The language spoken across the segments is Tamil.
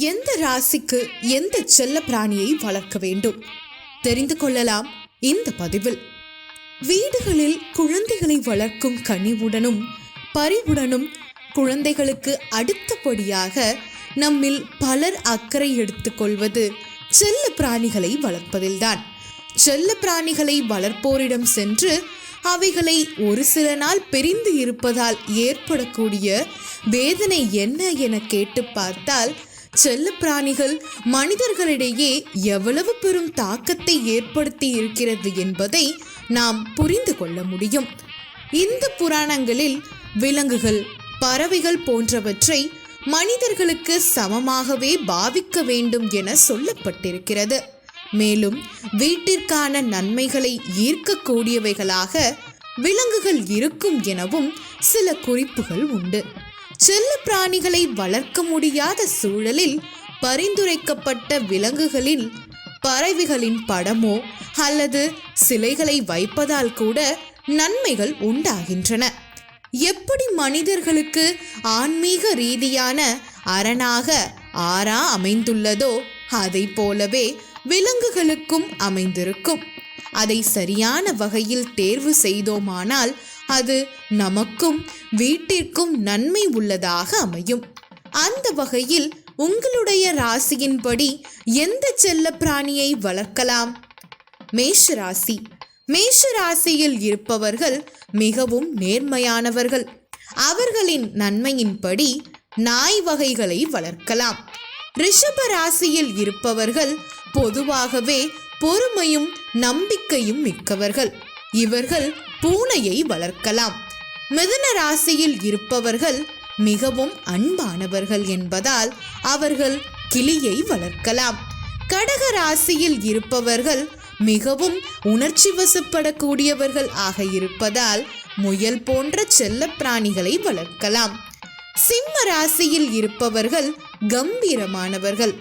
எந்த ராசிக்கு எந்த செல்ல பிராணியை வளர்க்க வேண்டும் தெரிந்து கொள்ளலாம் இந்த பதிவில். வீடுகளில் குழந்தைகளை வளர்க்கும் கனிவுடனும் பரிவுடனும் குழந்தைகளுக்கு அடுத்தபடியாக நம்மில் பலர் அக்கறை எடுத்துக்கொள்வது செல்ல பிராணிகளை வளர்ப்பதில்தான். செல்ல பிராணிகளை வளர்ப்போரிடம் சென்று அவைகளை ஒரு சில நாள் பிரிந்து இருப்பதால் ஏற்படக்கூடிய வேதனை என்ன என கேட்டு பார்த்தால் செல்ல பிராணிகள் மனிதர்களிடையே எவ்வளவு பெரும் தாக்கத்தை ஏற்படுத்தி இருக்கிறது என்பதை நாம் புரிந்து கொள்ள முடியும். இந்த புராணங்களில் விலங்குகள், பறவைகள் போன்றவற்றை மனிதர்களுக்கு சமமாகவே பாவிக்க வேண்டும் என சொல்லப்பட்டிருக்கிறது. மேலும் வீட்டிற்கான நன்மைகளை ஈர்க்கக்கூடியவைகளாக விலங்குகள் இருக்கும் எனவும் சில குறிப்புகள் உண்டு. செல்ல பிராணிகளை வளர்க்க முடியாத சூழலில் பரிந்துரைக்கப்பட்ட விலங்குகளில் பறவைகளின் படமோ அல்லது சிலைகளை வைப்பதால் கூட நன்மைகள் உண்டாகின்றன. எப்படி மனிதர்களுக்கு ஆன்மீக ரீதியான அரணாக ஆறா அமைந்துள்ளதோ அதை போலவே விலங்குகளுக்கும் அமைந்திருக்கும். அதை சரியான வகையில் தேர்வு செய்தோமானால் அது நமக்கும் வீட்டிற்கும் நன்மை உள்ளதாக அமையும். அந்த வகையில் உங்களுடைய ராசியின்படி எந்த செல்ல பிராணியை வளர்க்கலாம்? மேஷ ராசி. மேஷ ராசியில் இருப்பவர்கள் மிகவும் நேர்மையானவர்கள். அவர்களின் நன்மையின்படி நாய் வகைகளை வளர்க்கலாம். ரிஷப ராசியில் இருப்பவர்கள் பொதுவாகவே பொறுமையும் நம்பிக்கையும் மிக்கவர்கள். இவர்கள் பூனையை வளர்க்கலாம். மிதுன ராசியில் இருப்பவர்கள் மிகவும் அன்பானவர்கள் என்பதால் அவர்கள் கிளியை வளர்க்கலாம். கடக ராசியில் இருப்பவர்கள் மிகவும் உணர்ச்சி வசப்படக்கூடியவர்கள் ஆக இருப்பதால் முயல் போன்ற செல்ல பிராணிகளை வளர்க்கலாம். சிம்ம ராசியில் இருப்பவர்கள் கம்பீரமானவர்கள்.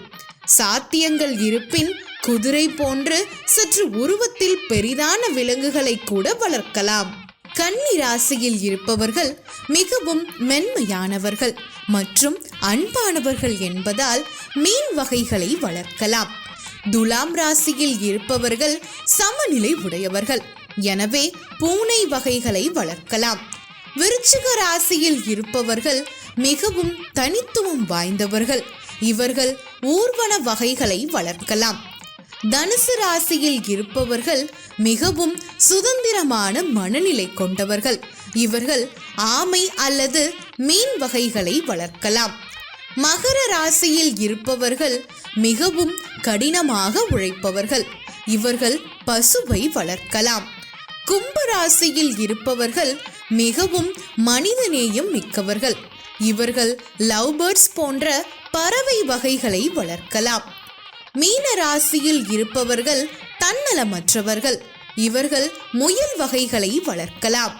சாத்தியங்கள் இருப்பின் குதிரை போன்று சற்று உருவத்தில் பெரிதான விலங்குகளை கூட வளர்க்கலாம். கன்னி ராசியில் இருப்பவர்கள் மிகவும் மென்மையானவர்கள் மற்றும் அன்பானவர்கள் என்பதால் மீன் வகைகளை வளர்க்கலாம். துலாம் ராசியில் இருப்பவர்கள் சமநிலை உடையவர்கள், எனவே பூனை வகைகளை வளர்க்கலாம். விருச்சிக ராசியில் இருப்பவர்கள் மிகவும் தனித்துவம் வாய்ந்தவர்கள். இவர்கள் ஊர்வன வகைகளை வளர்க்கலாம். தனுசு ராசியில் இருப்பவர்கள் மிகவும் சுதந்திரமான மனநிலை கொண்டவர்கள். இவர்கள் ஆமை அல்லது மீன் வகைகளை வளர்க்கலாம். மகர ராசியில் இருப்பவர்கள் மிகவும் கடினமாக உழைப்பவர்கள். இவர்கள் பசுவை வளர்க்கலாம். கும்ப ராசியில் இருப்பவர்கள் மிகவும் மனிதநேயம் மிக்கவர்கள். இவர்கள் லவ் பேர்ட்ஸ் போன்ற பறவை வகைகளை வளர்க்கலாம். மீன ராசியில் இருப்பவர்கள் தன்னலமற்றவர்கள். இவர்கள் முயல் வகைகளை வளர்க்கலாம்.